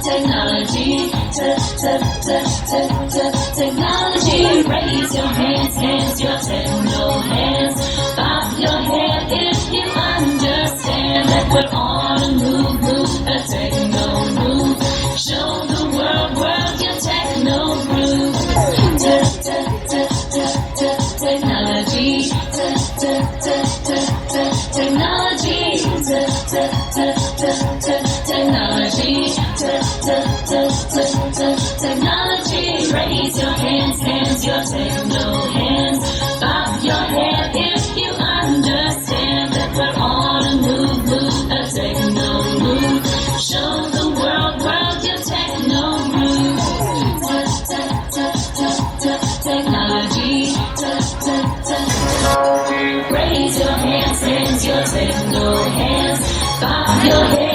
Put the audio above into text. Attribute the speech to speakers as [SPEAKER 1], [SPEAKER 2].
[SPEAKER 1] technology, technology, technology. Raise your hands, your techno hands. Bob your head if you understand that we're on a move, a techno move. Show the world your techno groove. Technology, technology. Raise your hands, your techno hands. Bob your head if you understand that we're on a move, a techno move. Show the world your techno groove. Technology, raise your hands, your techno hands. Bob your head